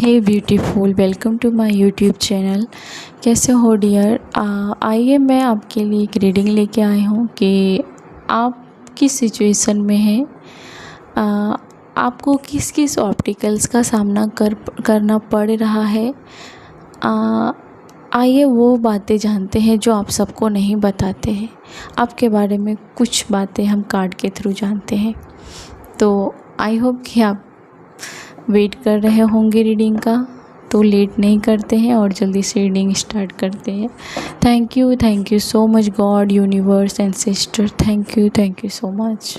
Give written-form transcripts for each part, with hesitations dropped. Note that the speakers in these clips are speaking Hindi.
Hey beautiful, welcome to my YouTube channel. कैसे हो डियर? आइए मैं आपके लिए एक रीडिंग लेके आई हूँ कि आप किस सिचुएशन में हैं, आपको किस किस ऑब्स्टिकल्स का सामना करना पड़ रहा है। आइए वो बातें जानते हैं जो आप सबको नहीं बताते हैं। आपके बारे में कुछ बातें हम कार्ड के थ्रू जानते हैं। तो आई होप कि आप वेट कर रहे होंगे रीडिंग का, तो लेट नहीं करते हैं और जल्दी से रीडिंग स्टार्ट करते हैं। Thank you so much God, universe, ancestor. Thank you so much.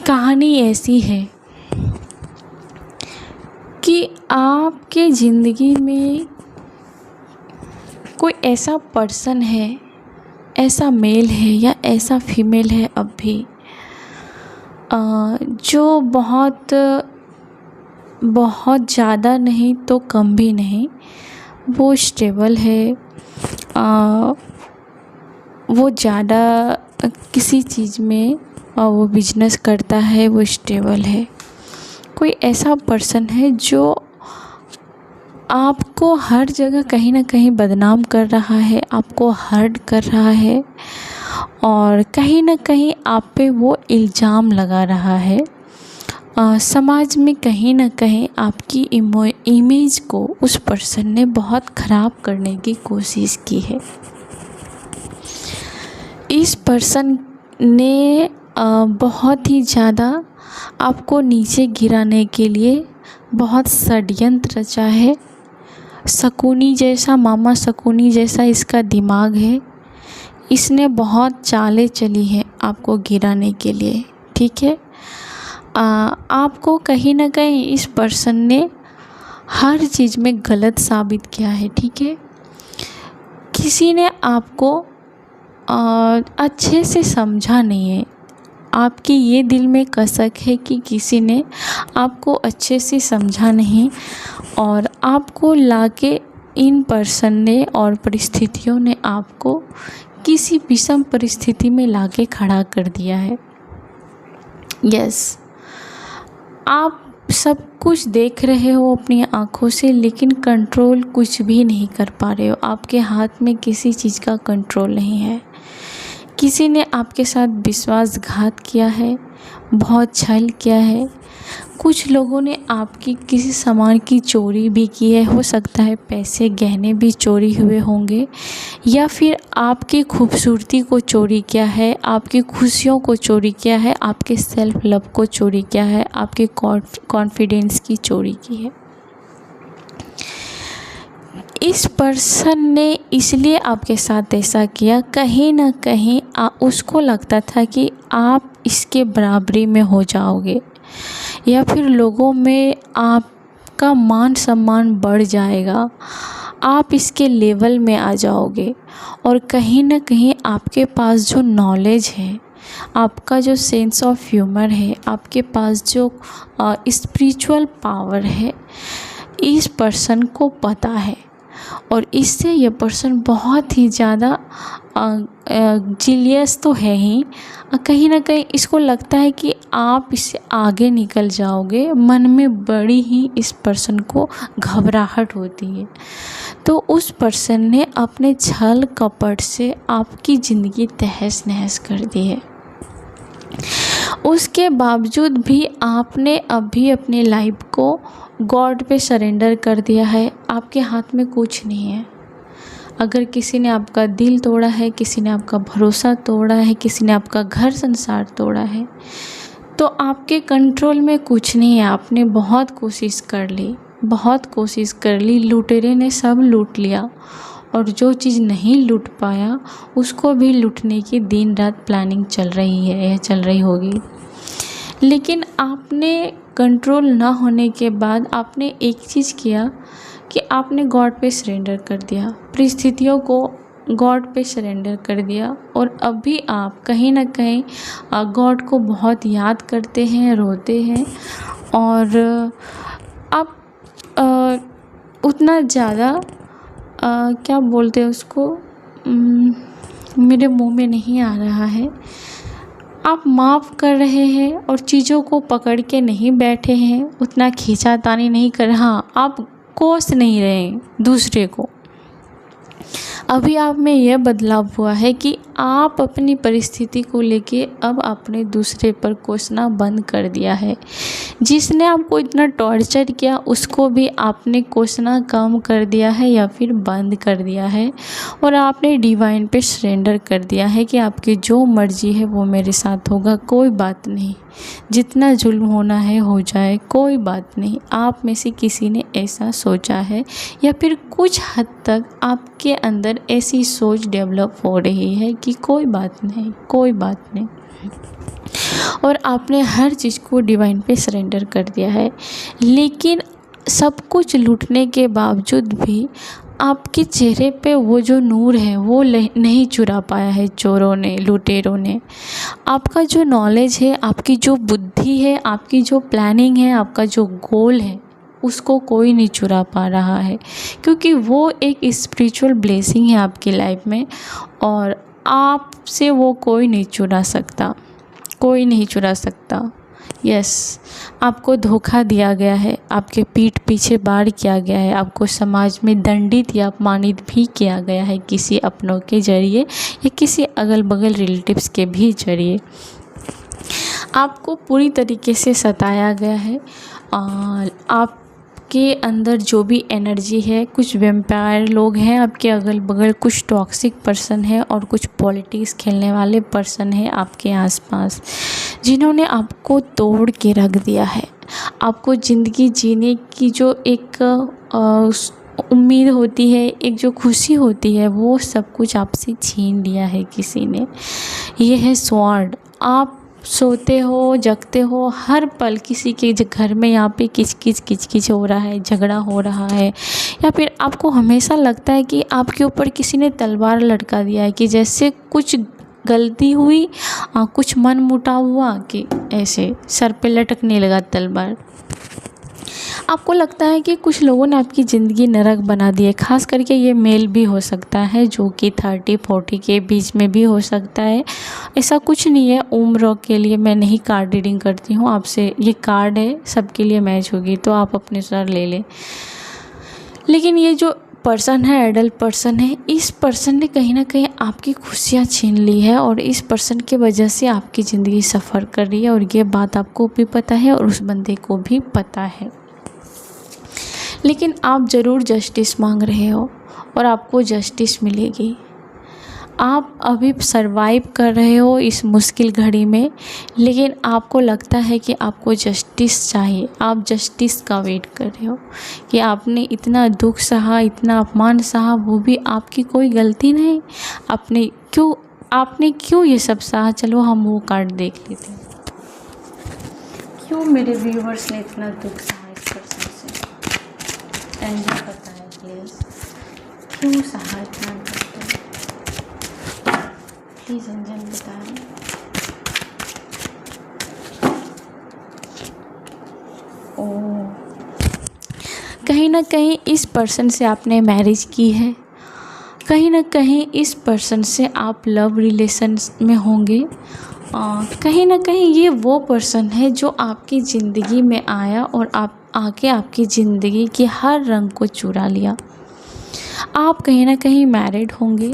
कहानी ऐसी है कि आपके ज़िंदगी में कोई ऐसा पर्सन है, ऐसा मेल है या ऐसा फीमेल है अब भी, जो बहुत ज़्यादा नहीं तो कम भी नहीं, वो स्टेबल है। वो ज़्यादा किसी चीज़ में वो बिजनेस करता है, वो स्टेबल है। कोई ऐसा पर्सन है जो आपको हर जगह कहीं ना कहीं बदनाम कर रहा है, आपको हर्ट कर रहा है और कहीं ना कहीं आप पे वो इल्ज़ाम लगा रहा है। समाज में कहीं ना कहीं आपकी इमेज को उस पर्सन ने बहुत ख़राब करने की कोशिश की है। इस पर्सन ने बहुत ही ज़्यादा आपको नीचे गिराने के लिए बहुत षड्यंत्र रचा है। शकुनी जैसा, मामा शकुनी जैसा इसका दिमाग है। इसने बहुत चालें चली हैं आपको गिराने के लिए, ठीक है। आपको कहीं ना कहीं इस पर्सन ने हर चीज़ में गलत साबित किया है, ठीक है। किसी ने आपको अच्छे से समझा नहीं है। आपकी ये दिल में कसक है कि किसी ने आपको अच्छे से समझा नहीं और आपको लाके इन पर्सन ने और परिस्थितियों ने आपको किसी विषम परिस्थिति में लाके खड़ा कर दिया है। यस, आप सब कुछ देख रहे हो अपनी आँखों से, लेकिन कंट्रोल कुछ भी नहीं कर पा रहे हो। आपके हाथ में किसी चीज़ का कंट्रोल नहीं है। किसी ने आपके साथ विश्वासघात किया है, बहुत छल किया है। कुछ लोगों ने आपकी किसी सामान की चोरी भी की है। हो सकता है पैसे गहने भी चोरी हुए होंगे, या फिर आपकी खूबसूरती को चोरी किया है, आपकी खुशियों को चोरी किया है, आपके सेल्फ लव को चोरी किया है, आपके कॉन्फिडेंस की चोरी की है। इस पर्सन ने इसलिए आपके साथ ऐसा किया, कहीं ना कहीं उसको लगता था कि आप इसके बराबरी में हो जाओगे या फिर लोगों में आपका मान सम्मान बढ़ जाएगा, आप इसके लेवल में आ जाओगे। और कहीं ना कहीं आपके पास जो नॉलेज है, आपका जो सेंस ऑफ ह्यूमर है, आपके पास जो स्पिरिचुअल पावर है, इस पर्सन को पता है। और इससे ये पर्सन बहुत ही ज़्यादा जीलियस तो है ही, कहीं ना कहीं इसको लगता है कि आप इससे आगे निकल जाओगे। मन में बड़ी ही इस पर्सन को घबराहट होती है। तो उस पर्सन ने अपने छल कपट से आपकी ज़िंदगी तहस नहस कर दी है। उसके बावजूद भी आपने अभी अपनी लाइफ को गॉड पे सरेंडर कर दिया है। आपके हाथ में कुछ नहीं है, अगर किसी ने आपका दिल तोड़ा है, किसी ने आपका भरोसा तोड़ा है, किसी ने आपका घर संसार तोड़ा है, तो आपके कंट्रोल में कुछ नहीं है। आपने बहुत कोशिश कर ली, बहुत कोशिश कर ली, लुटेरे ने सब लूट लिया, और जो चीज़ नहीं लूट पाया उसको भी लूटने की दिन रात प्लानिंग चल रही है या चल रही होगी। लेकिन आपने कंट्रोल ना होने के बाद आपने एक चीज़ किया कि आपने गॉड पे सरेंडर कर दिया, परिस्थितियों को गॉड पे सरेंडर कर दिया, और अभी आप कहीं ना कहीं गॉड को बहुत याद करते हैं, रोते हैं, और आप उतना ज़्यादा क्या बोलते हैं उसको, मेरे मुंह में नहीं आ रहा है। आप माफ़ कर रहे हैं और चीज़ों को पकड़ के नहीं बैठे हैं, उतना खींचातानी नहीं कर, हाँ, आप कोस नहीं रहे हैं दूसरे को। अभी आप में यह बदलाव हुआ है कि आप अपनी परिस्थिति को लेके अब आपने दूसरे पर कोसना बंद कर दिया है। जिसने आपको इतना टॉर्चर किया उसको भी आपने कोसना कम कर दिया है या फिर बंद कर दिया है, और आपने डिवाइन पे सरेंडर कर दिया है कि आपकी जो मर्ज़ी है वो मेरे साथ होगा, कोई बात नहीं, जितना जुल्म होना है हो जाए, कोई बात नहीं। आप में से किसी ने ऐसा सोचा है या फिर कुछ हद तक आपके अंदर ऐसी सोच डेवलप हो रही है कि कोई बात नहीं, कोई बात नहीं, और आपने हर चीज़ को डिवाइन पे सरेंडर कर दिया है। लेकिन सब कुछ लूटने के बावजूद भी आपके चेहरे पे वो जो नूर है वो नहीं चुरा पाया है चोरों ने, लुटेरों ने। आपका जो नॉलेज है, आपकी जो बुद्धि है, आपकी जो प्लानिंग है, आपका जो गोल है, उसको कोई नहीं चुरा पा रहा है, क्योंकि वो एक स्पिरिचुअल ब्लेसिंग है आपकी लाइफ में, और आपसे वो कोई नहीं चुरा सकता, कोई नहीं चुरा सकता। यस, आपको धोखा दिया गया है, आपके पीठ पीछे बाढ़ किया गया है, आपको समाज में दंडित या अपमानित भी किया गया है किसी अपनों के ज़रिए या किसी अगल बगल रिलेटिव्स के भी ज़रिए। आपको पूरी तरीके से सताया गया है। आपके अंदर जो भी एनर्जी है, कुछ वैम्पायर लोग हैं आपके अगल बगल, कुछ टॉक्सिक पर्सन है, और कुछ पॉलिटिक्स खेलने वाले पर्सन है आपके आसपास, जिन्होंने आपको तोड़ के रख दिया है। आपको ज़िंदगी जीने की जो एक उम्मीद होती है, एक जो खुशी होती है, वो सब कुछ आपसे छीन लिया है किसी ने। ये है स्वॉर्ड। आप सोते हो, जगते हो, हर पल किसी के घर में यहाँ पे किच किच हो रहा है, झगड़ा हो रहा है, या फिर आपको हमेशा लगता है कि आपके ऊपर किसी ने तलवार लटका दिया है, कि जैसे कुछ गलती हुई, कुछ मन मुटाव हुआ कि ऐसे सर पे लटकने लगा तलवार। आपको लगता है कि कुछ लोगों ने आपकी ज़िंदगी नरक बना दी है। ख़ास करके ये मेल भी हो सकता है, जो कि 30-40 के बीच में भी हो सकता है। ऐसा कुछ नहीं है, उम्र के लिए मैं नहीं कार्ड रीडिंग करती हूँ आपसे, ये कार्ड है, सबके लिए मैच होगी, तो आप अपने सर ले लें। लेकिन ये जो पर्सन है, एडल्ट पर्सन है, इस पर्सन ने कहीं ना कहीं आपकी खुशियाँ छीन ली है, और इस पर्सन के वजह से आपकी ज़िंदगी सफ़र कर रही है, और ये बात आपको भी पता है और उस बंदे को भी पता है। लेकिन आप ज़रूर जस्टिस मांग रहे हो, और आपको जस्टिस मिलेगी। आप अभी सरवाइव कर रहे हो इस मुश्किल घड़ी में, लेकिन आपको लगता है कि आपको जस्टिस चाहिए। आप जस्टिस का वेट कर रहे हो कि आपने इतना दुख सहा, इतना अपमान सहा, वो भी आपकी कोई गलती नहीं। आपने क्यों ये सब सहा? चलो हम वो कार्ड देख लेते हैं। क्यों मेरे व्यूवर्स ने इतना दुख सहा इस पर्सन से? एंजल बताएं प्लीज़, क्यों सहा इतना दुख? प्लीज़ एंजल बताएं। ओह, कहीं ना कहीं इस पर्सन से आपने मैरिज की है, कहीं ना कहीं इस पर्सन से आप लव रिलेशन में होंगे, कहीं ना कहीं ये वो पर्सन है जो आपकी ज़िंदगी में आया और आप आके आपकी ज़िंदगी के हर रंग को चुरा लिया। आप कहीं ना कहीं मैरिड होंगे,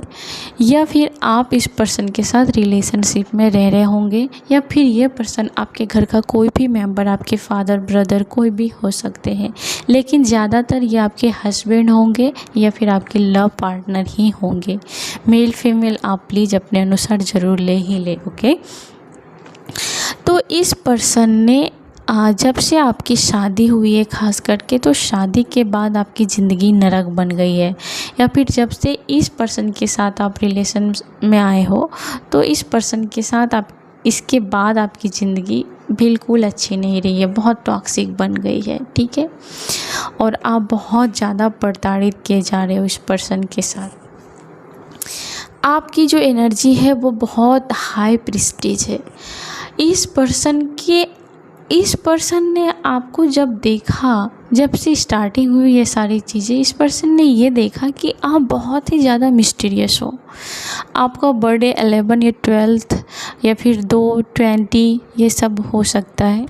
या फिर आप इस पर्सन के साथ रिलेशनशिप में रह रहे होंगे, या फिर ये पर्सन आपके घर का कोई भी मेंबर, आपके फादर, ब्रदर, कोई भी हो सकते हैं, लेकिन ज़्यादातर ये आपके हस्बैंड होंगे या फिर आपके लव पार्टनर ही होंगे। मेल फीमेल आप प्लीज़ अपने अनुसार ज़रूर ले ही ले। ओके, तो इस पर्सन ने जब से आपकी शादी हुई है ख़ास करके, तो शादी के बाद आपकी ज़िंदगी नरक बन गई है, या फिर जब से इस पर्सन के साथ आप रिलेशन में आए हो, तो इस पर्सन के साथ आप इसके बाद आपकी ज़िंदगी बिल्कुल अच्छी नहीं रही है, बहुत टॉक्सिक बन गई है। ठीक है, और आप बहुत ज़्यादा प्रताड़ित किए जा रहे हो इस पर्सन के साथ। आपकी जो एनर्जी है वो बहुत हाई प्रेस्टीज है। इस पर्सन ने आपको जब देखा, जब से स्टार्टिंग हुई ये सारी चीज़ें, इस पर्सन ने ये देखा कि आप बहुत ही ज़्यादा मिस्टीरियस हो। आपका बर्थडे 11 या 12 या फिर 2/20 ये सब हो सकता है।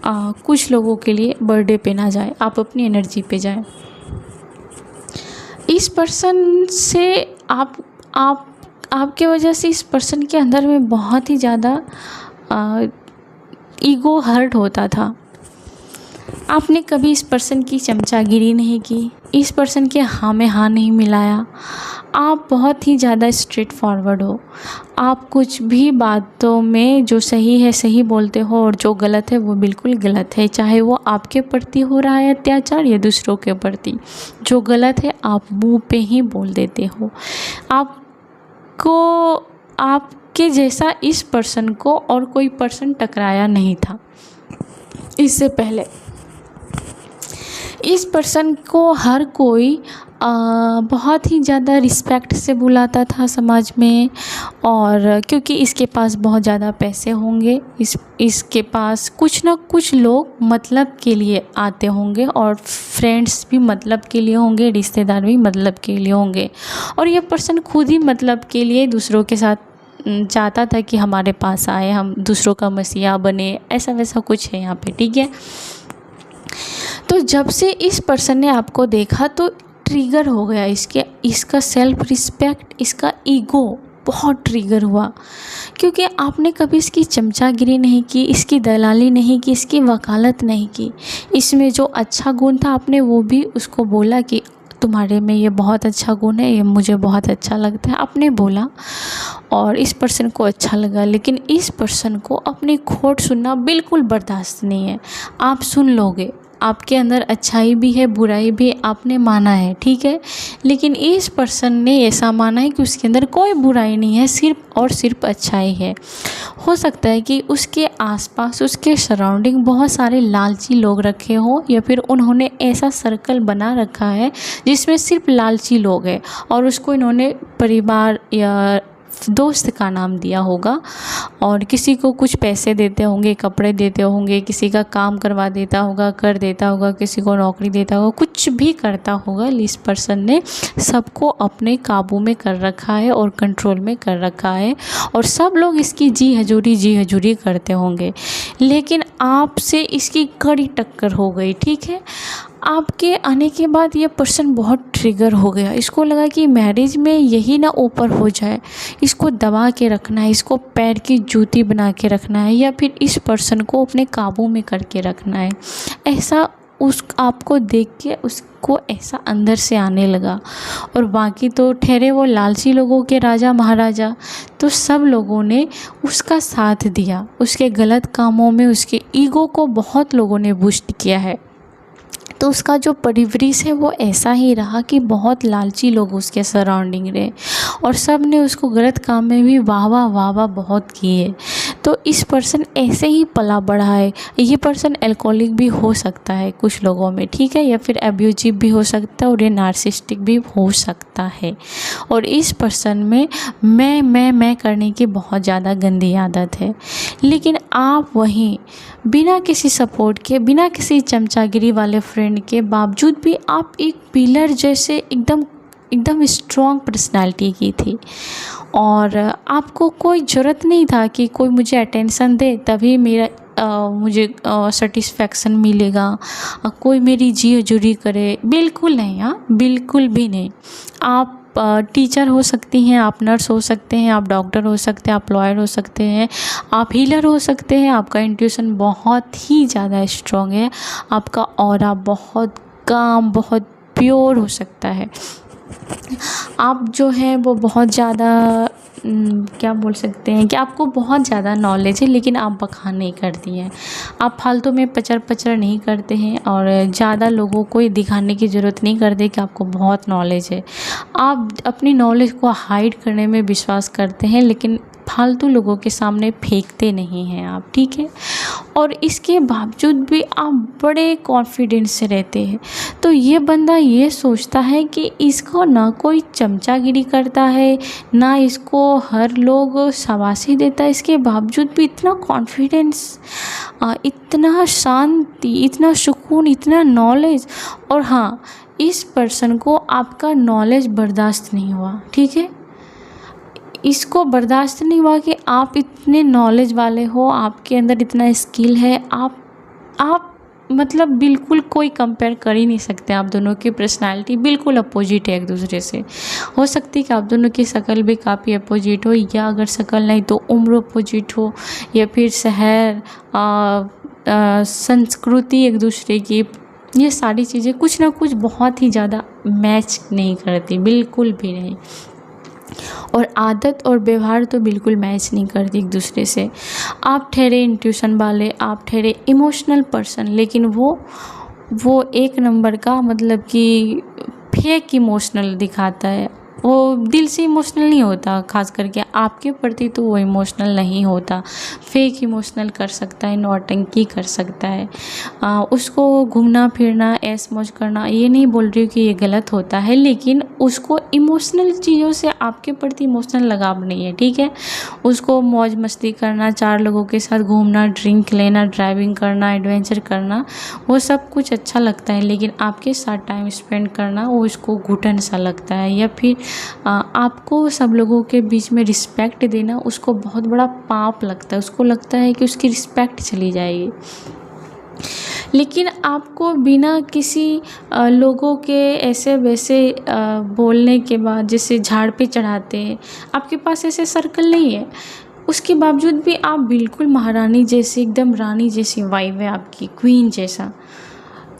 कुछ लोगों के लिए बर्थडे पे ना जाए, आप अपनी एनर्जी पे जाए। इस पर्सन से आपके वजह से इस पर्सन के अंदर में बहुत ही ज़्यादा ईगो हर्ट होता था। आपने कभी इस पर्सन की चमचागिरी नहीं की, इस पर्सन के हाँ में हाँ नहीं मिलाया। आप बहुत ही ज़्यादा स्ट्रेट फॉरवर्ड हो। आप कुछ भी बातों में जो सही है सही बोलते हो, और जो गलत है वो बिल्कुल गलत है, चाहे वो आपके प्रति हो रहा है अत्याचार या दूसरों के प्रति। जो गलत है आप मुंह पे ही बोल देते हो। आपके जैसा इस पर्सन को और कोई पर्सन टकराया नहीं था इससे पहले। इस पर्सन को हर कोई बहुत ही ज़्यादा रिस्पेक्ट से बुलाता था समाज में, और क्योंकि इसके पास बहुत ज़्यादा पैसे होंगे, इसके पास कुछ ना कुछ लोग मतलब के लिए आते होंगे, और फ्रेंड्स भी मतलब के लिए होंगे, रिश्तेदार भी मतलब के लिए होंगे, और ये पर्सन खुद ही मतलब के लिए दूसरों के साथ चाहता था कि हमारे पास आए, हम दूसरों का मसीहा बने, ऐसा वैसा कुछ है यहाँ पे। ठीक है, तो जब से इस पर्सन ने आपको देखा तो ट्रिगर हो गया इसका सेल्फ रिस्पेक्ट, इसका ईगो बहुत ट्रिगर हुआ, क्योंकि आपने कभी इसकी चमचागिरी नहीं की, इसकी दलाली नहीं की, इसकी वकालत नहीं की। इसमें जो अच्छा गुण था आपने वो भी उसको बोला कि तुम्हारे में ये बहुत अच्छा गुण है, ये मुझे बहुत अच्छा लगता है, आपने बोला, और इस पर्सन को अच्छा लगा। लेकिन इस पर्सन को अपनी खोट सुनना बिल्कुल बर्दाश्त नहीं है। आप सुन लोगे, आपके अंदर अच्छाई भी है, बुराई भी आपने माना है, ठीक है, लेकिन इस पर्सन ने ऐसा माना है कि उसके अंदर कोई बुराई नहीं है, सिर्फ और सिर्फ अच्छाई है। हो सकता है कि उसके आसपास, उसके सराउंडिंग बहुत सारे लालची लोग रखे हो, या फिर उन्होंने ऐसा सर्कल बना रखा है जिसमें सिर्फ लालची लोग हैं, और उसको इन्होंने परिवार या दोस्त का नाम दिया होगा, और किसी को कुछ पैसे देते होंगे, कपड़े देते होंगे, किसी का काम करवा देता होगा, कर देता होगा, किसी को नौकरी देता होगा, कुछ भी करता होगा। इस पर्सन ने सबको अपने काबू में कर रखा है और कंट्रोल में कर रखा है, और सब लोग इसकी जी हजूरी करते होंगे, लेकिन आपसे इसकी कड़ी टक्कर हो गई। ठीक है, आपके आने के बाद ये पर्सन बहुत ट्रिगर हो गया। इसको लगा कि मैरिज में यही ना ऊपर हो जाए, इसको दबा के रखना है, इसको पैर की जूती बना के रखना है, या फिर इस पर्सन को अपने काबू में करके रखना है। ऐसा आपको देख के उसको ऐसा अंदर से आने लगा। और बाकी तो ठहरे वो लालची लोगों के राजा महाराजा, तो सब लोगों ने उसका साथ दिया। उसके गलत कामों में उसके ईगो को बहुत लोगों ने बूस्ट किया है, तो उसका जो परिवरिश है वो ऐसा ही रहा कि बहुत लालची लोग उसके सराउंडिंग रहे, और सब ने उसको गलत काम में भी वाह वाह बहुत किए। तो इस पर्सन ऐसे ही पला बढ़ा है। ये पर्सन अल्कोहलिक भी हो सकता है कुछ लोगों में, ठीक है, या फिर एब्यूजिव भी हो सकता है, और ये नार्सिसिस्टिक भी हो सकता है। और इस पर्सन में मैं करने की बहुत ज़्यादा गंदी आदत है, लेकिन आप वहीं बिना किसी सपोर्ट के, बिना किसी चमचागिरी वाले फ्रेंड के बावजूद भी आप एक पिलर जैसे एकदम स्ट्रॉन्ग पर्सनालिटी की थी, और आपको कोई ज़रूरत नहीं था कि कोई मुझे अटेंशन दे तभी मुझे सेटिस्फेक्शन मिलेगा, कोई मेरी जी हजूरी करे, बिल्कुल नहीं, हाँ बिल्कुल भी नहीं। आप टीचर हो सकती हैं, आप नर्स हो सकते हैं, आप डॉक्टर हो सकते हैं, आप लॉयर हो सकते हैं, आप हीलर हो सकते हैं। आपका इंट्यूशन बहुत ही ज़्यादा स्ट्रॉन्ग है, आपका ऑरा बहुत काम, बहुत प्योर हो सकता है। आप जो है वो बहुत ज़्यादा क्या बोल सकते हैं कि आपको बहुत ज़्यादा नॉलेज है, लेकिन आप बखान नहीं करती हैं। आप फालतू में पचर पचर नहीं करते हैं और ज़्यादा लोगों को ये दिखाने की ज़रूरत नहीं करते कि आपको बहुत नॉलेज है। आप अपनी नॉलेज को हाइड करने में विश्वास करते हैं, लेकिन फालतू लोगों के सामने फेंकते नहीं हैं आप, ठीक है। और इसके बावजूद भी आप बड़े कॉन्फिडेंस से रहते हैं। तो ये बंदा ये सोचता है कि इसको ना कोई चमचागिरी करता है, ना इसको हर लोग शाबाशी देता है, इसके बावजूद भी इतना कॉन्फिडेंस, इतना शांति, इतना सुकून, इतना नॉलेज। और हाँ, इस पर्सन को आपका नॉलेज बर्दाश्त नहीं हुआ, ठीक है। इसको बर्दाश्त नहीं हुआ कि आप इतने नॉलेज वाले हो, आपके अंदर इतना स्किल है, आप मतलब बिल्कुल कोई कंपेयर कर ही नहीं सकते। आप दोनों की पर्सनालिटी बिल्कुल अपोजिट है एक दूसरे से। हो सकती है कि आप दोनों की शक्ल भी काफ़ी अपोजिट हो, या अगर शक्ल नहीं तो उम्र अपोजिट हो, या फिर शहर, संस्कृति एक दूसरे की, ये सारी चीज़ें कुछ ना कुछ बहुत ही ज़्यादा मैच नहीं करती, बिल्कुल भी नहीं। और आदत और व्यवहार तो बिल्कुल मैच नहीं करती एक दूसरे से। आप ठहरे इंट्यूशन वाले, आप ठहरे इमोशनल पर्सन, लेकिन वो एक नंबर का मतलब कि फेक इमोशनल दिखाता है। वो दिल से इमोशनल नहीं होता, खास करके आपके प्रति तो वो इमोशनल नहीं होता। फेक इमोशनल कर सकता है, नौटंकी कर सकता है। उसको घूमना फिरना, ऐश मौज करना, ये नहीं बोल रही हूँ कि ये गलत होता है, लेकिन उसको इमोशनल चीज़ों से आपके प्रति इमोशनल लगाव नहीं है, ठीक है। उसको मौज मस्ती करना, चार लोगों के साथ घूमना, ड्रिंक लेना, ड्राइविंग करना, एडवेंचर करना, वो सब कुछ अच्छा लगता है, लेकिन आपके साथ टाइम स्पेंड करना वो उसको घुटन सा लगता है। या फिर आपको सब लोगों के बीच में रिस्पेक्ट देना उसको बहुत बड़ा पाप लगता है। उसको लगता है कि उसकी रिस्पेक्ट चली जाएगी। लेकिन आपको बिना किसी लोगों के ऐसे वैसे बोलने के बाद, जैसे झाड़ पे चढ़ाते हैं, आपके पास ऐसे सर्कल नहीं है, उसके बावजूद भी आप बिल्कुल महारानी जैसी, एकदम रानी जैसी वाइब है आपकी, क्वीन जैसा,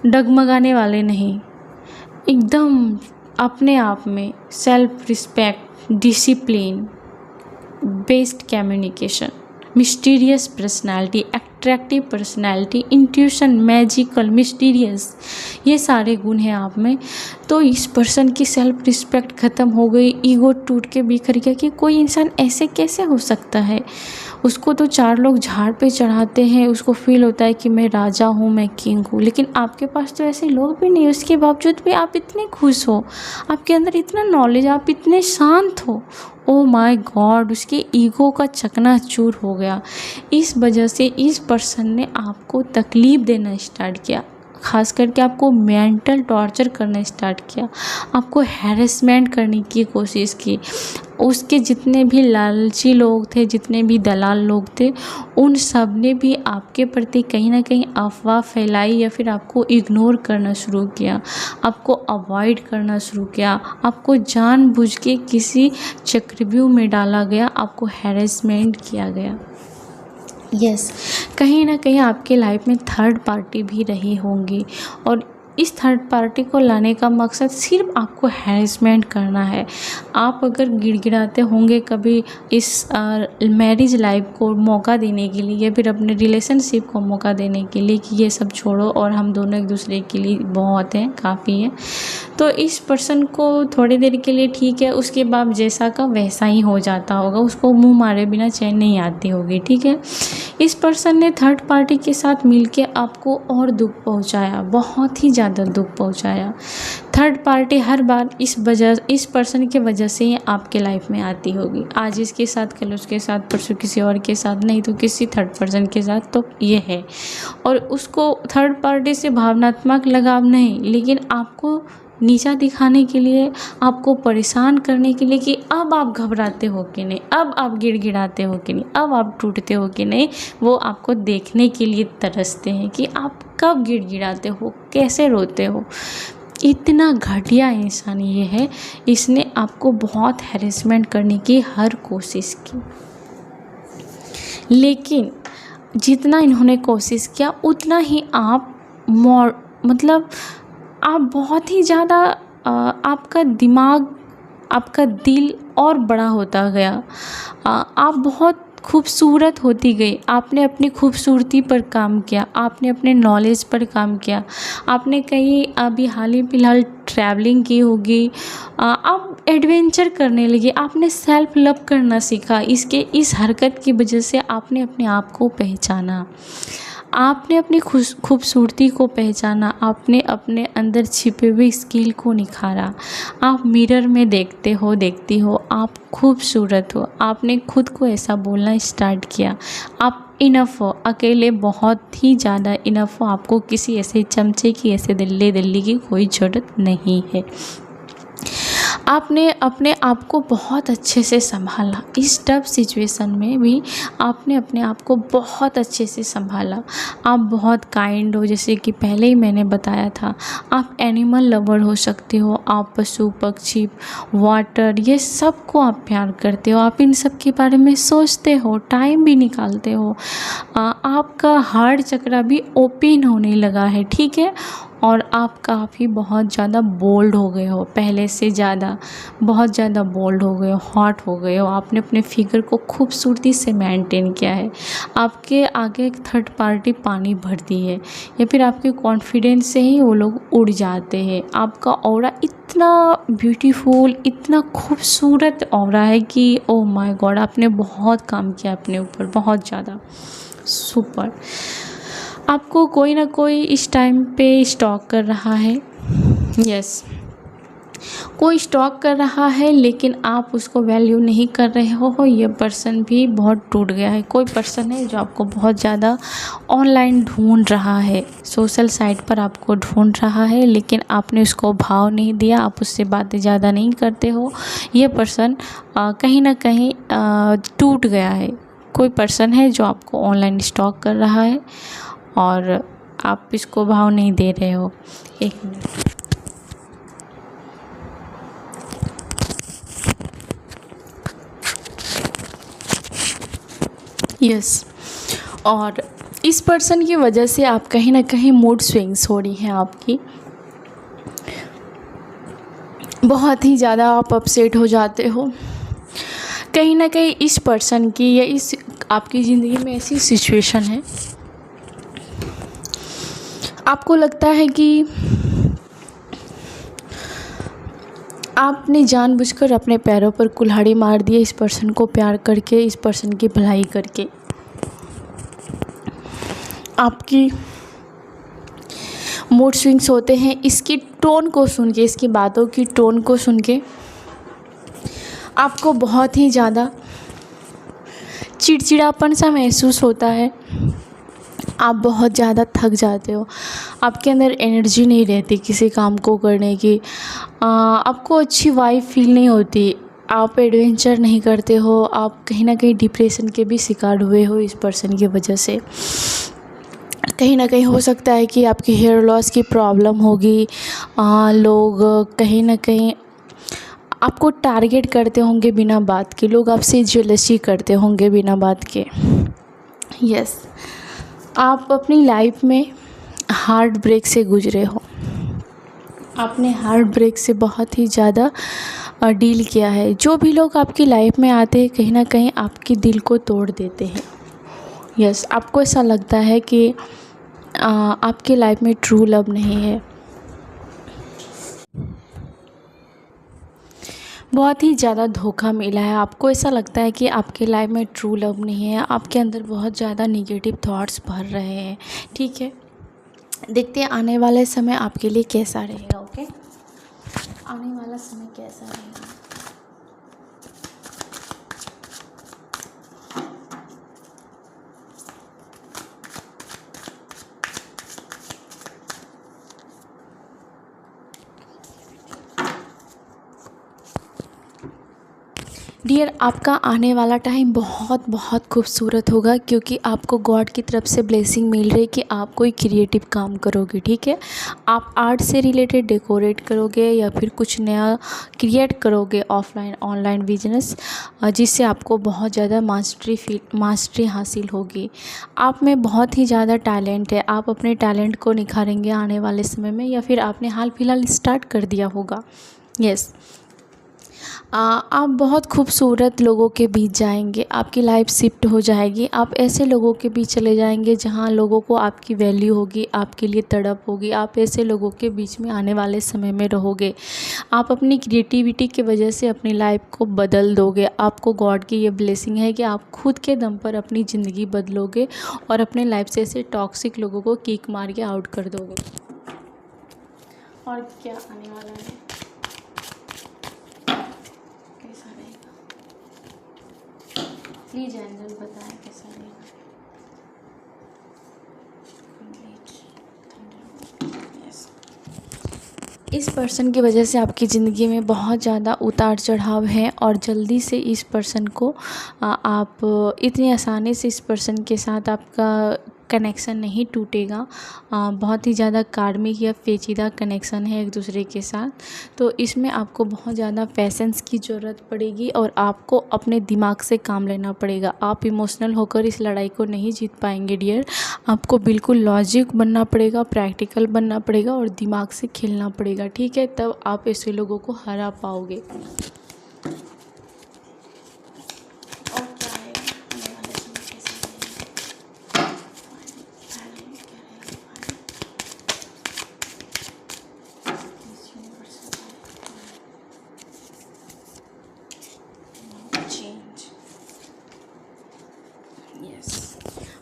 डगमगाने वाले नहीं, एकदम अपने आप में self respect, discipline, best communication, mysterious personality, attractive personality, intuition, magical, mysterious, ये सारे गुण हैं आप में। तो इस पर्सन की सेल्फ रिस्पेक्ट ख़त्म हो गई, ईगो टूट के बिखर गया कि कोई इंसान ऐसे कैसे हो सकता है। उसको तो चार लोग झाड़ पे चढ़ाते हैं, उसको फील होता है कि मैं राजा हूँ, मैं किंग हूँ, लेकिन आपके पास तो ऐसे लोग भी नहीं। उसके बावजूद भी आप इतने खुश हो, आपके अंदर इतना नॉलेज, आप इतने शांत हो। ओ माय गॉड, उसके ईगो का चकनाचूर हो गया। इस वजह से इस पर्सन ने आपको तकलीफ़ देना स्टार्ट किया, खास करके आपको मेंटल टॉर्चर करना स्टार्ट किया, आपको हैरेसमेंट करने की कोशिश की। उसके जितने भी लालची लोग थे, जितने भी दलाल लोग थे, उन सब ने भी आपके प्रति कहीं ना कहीं अफवाह फैलाई, या फिर आपको इग्नोर करना शुरू किया, आपको अवॉइड करना शुरू किया, आपको जानबूझ के किसी चक्रव्यूह में डाला गया, आपको हैरेसमेंट किया गया। यस, कहीं ना कहीं आपके लाइफ में थर्ड पार्टी भी रही होंगी, और इस थर्ड पार्टी को लाने का मकसद सिर्फ आपको हैरेसमेंट करना है। आप अगर गिड़गिड़ाते होंगे कभी इस मैरिज लाइफ को मौका देने के लिए, या फिर अपने रिलेशनशिप को मौका देने के लिए कि ये सब छोड़ो और हम दोनों एक दूसरे के लिए बहुत हैं, काफ़ी हैं, तो इस पर्सन को थोड़ी देर के लिए ठीक है, उसके बाद जैसा का वैसा ही हो जाता होगा, उसको मुंह मारे बिना चैन नहीं आती होगी, ठीक है। इस पर्सन ने थर्ड पार्टी के साथ मिलके आपको और दुख पहुंचाया, बहुत ही ज़्यादा दुख पहुंचाया। थर्ड पार्टी हर बार इस पर्सन की वजह से ही आपके लाइफ में आती होगी। आज इसके साथ, कल उसके साथ, परसों किसी और के साथ, नहीं तो किसी थर्ड पर्सन के साथ, तो ये है। और उसको थर्ड पार्टी से भावनात्मक लगाव नहीं, लेकिन आपको नीचा दिखाने के लिए, आपको परेशान करने के लिए कि अब आप घबराते हो कि नहीं, अब आप गिड़गिड़ाते हो कि नहीं, अब आप टूटते हो कि नहीं, वो आपको देखने के लिए तरसते हैं कि आप कब गिड़गिड़ाते हो, कैसे रोते हो, इतना घटिया इंसान ये है, इसने आपको बहुत हैरेसमेंट करने की हर कोशिश की, लेकिन जितना इन्होंने कोशिश किया उतना ही आप मतलब आप बहुत ही ज़्यादा आपका दिमाग, आपका दिल और बड़ा होता गया। आप बहुत खूबसूरत होती गई। आपने अपनी खूबसूरती पर काम किया, आपने अपने नॉलेज पर काम किया, आपने कहीं अभी हाल ही फिलहाल ट्रैवलिंग की होगी, आप एडवेंचर करने लगी, आपने सेल्फ लव करना सीखा। इस हरकत की वजह से आपने अपने आप को पहचाना, आपने अपनी खूबसूरती को पहचाना, आपने अपने अंदर छिपे हुए स्किल को निखारा। आप मिरर में देखते हो, देखती हो, आप खूबसूरत हो। आपने खुद को ऐसा बोलना स्टार्ट किया, आप इनफ हो, अकेले बहुत ही ज़्यादा इनफ हो। आपको किसी ऐसे चमचे की, ऐसे दिल्ली दिल्ली की कोई ज़रूरत नहीं है। आपने अपने आप को बहुत अच्छे से संभाला। इस टफ सिचुएशन में भी आपने अपने आप को बहुत अच्छे से संभाला। आप बहुत काइंड हो, जैसे कि पहले ही मैंने बताया था। आप एनिमल लवर हो सकते हो, आप पशु पक्षी, वाटर, ये सब को आप प्यार करते हो। आप इन सब के बारे में सोचते हो, टाइम भी निकालते हो। आपका हार्ट चक्र भी ओपन होने लगा है, ठीक है। और आप काफ़ी बहुत ज़्यादा बोल्ड हो गए हो, पहले से ज़्यादा बहुत ज़्यादा बोल्ड हो गए हो, हॉट हो गए हो। आपने अपने फिगर को खूबसूरती से मेंटेन किया है। आपके आगे एक थर्ड पार्टी पानी भरती है, या फिर आपके कॉन्फिडेंस से ही वो लोग उड़ जाते हैं। आपका ऑरा इतना ब्यूटीफुल, इतना खूबसूरत ऑरा है कि ओह माय गॉड, आपने बहुत काम किया अपने ऊपर, बहुत ज़्यादा सुपर। आपको कोई ना कोई इस टाइम पे स्टॉक कर रहा है, यस, कोई स्टॉक कर रहा है, लेकिन आप उसको वैल्यू नहीं कर रहे हो। ये पर्सन भी बहुत टूट गया है। कोई पर्सन है जो आपको बहुत ज़्यादा ऑनलाइन ढूंढ रहा है, सोशल साइट पर आपको ढूंढ रहा है, लेकिन आपने उसको भाव नहीं दिया, आप उससे बातें ज़्यादा नहीं करते हो। ये पर्सन कहीं ना कहीं टूट गया है। कोई पर्सन है जो आपको ऑनलाइन स्टॉक कर रहा है और आप इसको भाव नहीं दे रहे हो। एक मिनट, यस। और इस पर्सन की वजह से आप कहीं ना कहीं मूड स्विंग्स हो रही हैं आपकी, बहुत ही ज़्यादा आप अपसेट हो जाते हो। कहीं ना कहीं इस पर्सन की या इस आपकी ज़िंदगी में ऐसी सिचुएशन है, आपको लगता है कि आपने जानबूझकर अपने पैरों पर कुल्हाड़ी मार दी इस पर्सन को प्यार करके, इस पर्सन की भलाई करके। आपकी मूड स्विंग्स होते हैं इसकी टोन को सुन के, इसकी बातों की टोन को सुन के। आपको बहुत ही ज़्यादा चिड़चिड़ापन सा महसूस होता है। आप बहुत ज़्यादा थक जाते हो, आपके अंदर एनर्जी नहीं रहती किसी काम को करने की। आपको अच्छी वाइब फील नहीं होती, आप एडवेंचर नहीं करते हो। आप कहीं ना कहीं डिप्रेशन के भी शिकार हुए हो इस पर्सन की वजह से। कहीं ना कहीं हो सकता है कि आपकी हेयर लॉस की प्रॉब्लम होगी। लोग कहीं ना कहीं आपको टारगेट करते होंगे बिना बात के, लोग आपसे जेलसी करते होंगे बिना बात के। यस, आप अपनी लाइफ में हार्ट ब्रेक से गुजरे हो। आपने हार्ट ब्रेक से बहुत ही ज़्यादा डील किया है। जो भी लोग आपकी लाइफ में आते हैं कहीं ना कहीं आपके दिल को तोड़ देते हैं। यस, आपको ऐसा लगता है कि आपकी लाइफ में ट्रू लव नहीं है। बहुत ही ज़्यादा धोखा मिला है। आपको ऐसा लगता है कि आपके लाइफ में ट्रू लव नहीं है। आपके अंदर बहुत ज़्यादा नेगेटिव थॉट्स भर रहे हैं, ठीक है। देखते हैं आने वाले समय आपके लिए कैसा रहेगा। ओके, आने वाला समय कैसा रहेगा। डियर, आपका आने वाला टाइम बहुत बहुत खूबसूरत होगा, क्योंकि आपको गॉड की तरफ से ब्लेसिंग मिल रही है कि आप कोई क्रिएटिव काम करोगे। ठीक है, आप आर्ट से रिलेटेड डेकोरेट करोगे या फिर कुछ नया क्रिएट करोगे, ऑफलाइन ऑनलाइन बिजनेस, जिससे आपको बहुत ज़्यादा मास्टरी हासिल होगी। आप में बहुत ही ज़्यादा टैलेंट है, आप अपने टैलेंट को निखारेंगे आने वाले समय में, या फिर आपने हाल फिलहाल स्टार्ट कर दिया होगा। यस, आप बहुत खूबसूरत लोगों के बीच जाएंगे, आपकी लाइफ शिफ्ट हो जाएगी। आप ऐसे लोगों के बीच चले जाएंगे जहां लोगों को आपकी वैल्यू होगी, आपके लिए तड़प होगी। आप ऐसे लोगों के बीच में आने वाले समय में रहोगे। आप अपनी क्रिएटिविटी की वजह से अपनी लाइफ को बदल दोगे। आपको गॉड की ये ब्लेसिंग है कि आप खुद के दम पर अपनी ज़िंदगी बदलोगे और अपने लाइफ से ऐसे टॉक्सिक लोगों को किक मार के आउट कर दोगे। और क्या आने वाला है, कैसा रहेगा, प्लीज एंजल बताएं कैसा रहेगा। यस, इस पर्सन की वजह से आपकी ज़िंदगी में बहुत ज़्यादा उतार चढ़ाव है, और जल्दी से इस पर्सन को आप इतनी आसानी से इस पर्सन के साथ आपका कनेक्शन नहीं टूटेगा। बहुत ही ज़्यादा कार्मिक या पेचीदा कनेक्शन है एक दूसरे के साथ, तो इसमें आपको बहुत ज़्यादा पेशेंस की ज़रूरत पड़ेगी और आपको अपने दिमाग से काम लेना पड़ेगा। आप इमोशनल होकर इस लड़ाई को नहीं जीत पाएंगे डियर। आपको बिल्कुल लॉजिक बनना पड़ेगा, प्रैक्टिकल बनना पड़ेगा और दिमाग से खेलना पड़ेगा। ठीक है, तब आप ऐसे लोगों को हरा पाओगे।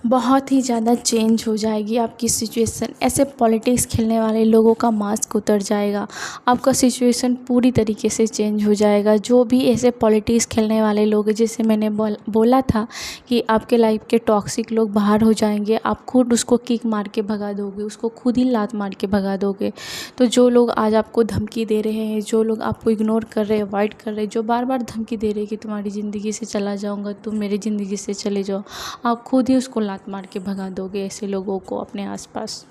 बहुत ही ज़्यादा चेंज हो जाएगी आपकी सिचुएशन। ऐसे पॉलिटिक्स खेलने वाले लोगों का मास्क उतर जाएगा, आपका सिचुएशन पूरी तरीके से चेंज हो जाएगा। जो भी ऐसे पॉलिटिक्स खेलने वाले लोग हैं, जैसे मैंने बोला था कि आपके लाइफ के टॉक्सिक लोग बाहर हो जाएंगे, आप खुद उसको किक मार के भगा दोगे, उसको खुद ही लात मार के भगा दोगे। तो जो लोग आज आपको धमकी दे रहे हैं, जो लोग आपको इग्नोर कर रहे हैं, अवॉइड कर रहे हैं, जो बार बार धमकी दे रहे हैं कि तुम्हारी ज़िंदगी से चला जाऊँगा, तुम मेरी ज़िंदगी से चले जाओ, आप खुद ही उसको लात मार के भगा दोगे ऐसे लोगों को अपने आसपास।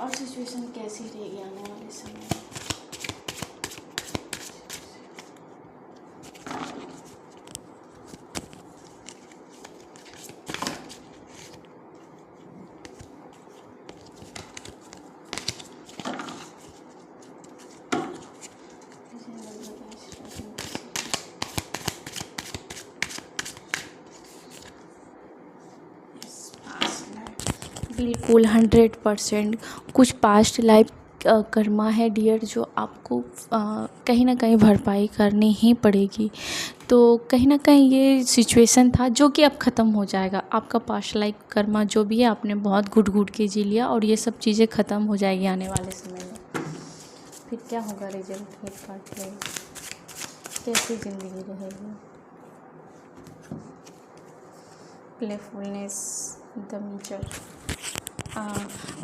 और सिचुएशन कैसी रहेगी आने वाले समय में? बिल्कुल 100% कुछ पास्ट लाइफ कर्मा है डियर, जो आपको कहीं ना कहीं भरपाई करनी ही पड़ेगी। तो कहीं ना कहीं ये सिचुएशन था जो कि अब ख़त्म हो जाएगा। आपका पास्ट लाइफ कर्मा जो भी है, आपने बहुत घुट घुट के जी लिया, और ये सब चीज़ें ख़त्म हो जाएगी आने वाले समय में। फिर क्या होगा रिजल्ट एक पार्ट में, कैसी ज़िंदगी रहेगी? प्लेफुलनेस, द मीचर।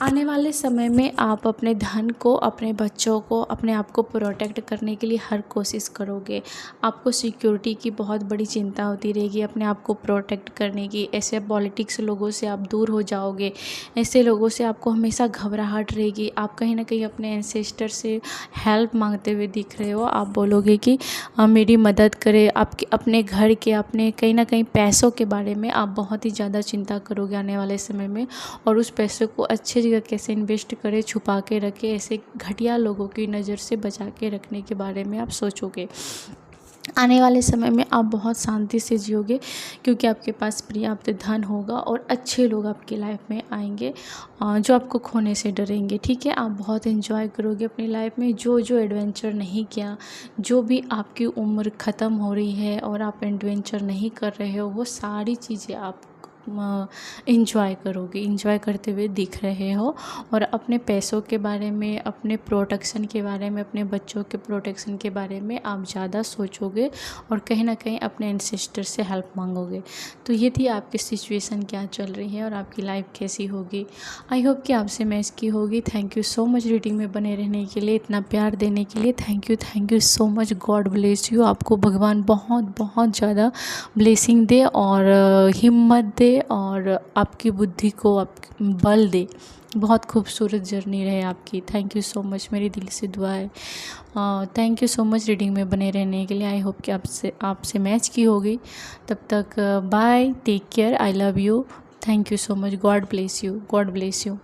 आने वाले समय में आप अपने धन को, अपने बच्चों को, अपने आप को प्रोटेक्ट करने के लिए हर कोशिश करोगे। आपको सिक्योरिटी की बहुत बड़ी चिंता होती रहेगी, अपने आप को प्रोटेक्ट करने की। ऐसे पॉलिटिक्स लोगों से आप दूर हो जाओगे, ऐसे लोगों से आपको हमेशा घबराहट रहेगी। आप कहीं ना कहीं अपने एंसेस्टर से हेल्प मांगते हुए दिख रहे हो। आप बोलोगे कि मेरी मदद करे। आपके अपने घर के, अपने कहीं ना कहीं पैसों के बारे में आप बहुत ही ज़्यादा चिंता करोगे आने वाले समय में, और उस पैसे को अच्छे जगह कैसे इन्वेस्ट करें, छुपा के रखें, ऐसे घटिया लोगों की नज़र से बचा के रखने के बारे में आप सोचोगे। आने वाले समय में आप बहुत शांति से जियोगे, क्योंकि आपके पास पर्याप्त धन होगा और अच्छे लोग आपकी लाइफ में आएंगे जो आपको खोने से डरेंगे। ठीक है, आप बहुत एंजॉय करोगे अपनी लाइफ में। जो जो एडवेंचर नहीं किया, जो भी आपकी उम्र ख़त्म हो रही है और आप एडवेंचर नहीं कर रहे हो, वो सारी चीज़ें आप इंजॉय करोगे, इंजॉय करते हुए दिख रहे हो। और अपने पैसों के बारे में, अपने प्रोटेक्शन के बारे में, अपने बच्चों के प्रोटेक्शन के बारे में आप ज़्यादा सोचोगे और कहीं ना कहीं अपने एंसेस्टर से हेल्प मांगोगे। तो ये थी आपकी सिचुएशन क्या चल रही है और आपकी लाइफ कैसी होगी। आई होप कि आपसे मैच की होगी। Thank you so much reading में बने रहने के लिए, इतना प्यार देने के लिए। Thank you so much. God bless you. आपको भगवान बहुत बहुत ज़्यादा ब्लेसिंग दे और हिम्मत दे और आपकी बुद्धि को आप बल दे। बहुत खूबसूरत जर्नी रहे आपकी। थैंक यू सो मच, मेरी दिल से दुआ है। Thank you so much reading में बने रहने के लिए। आई होप कि आपसे मैच की होगी। तब तक bye, take care, I love you. Thank you so much. God bless you, God bless you.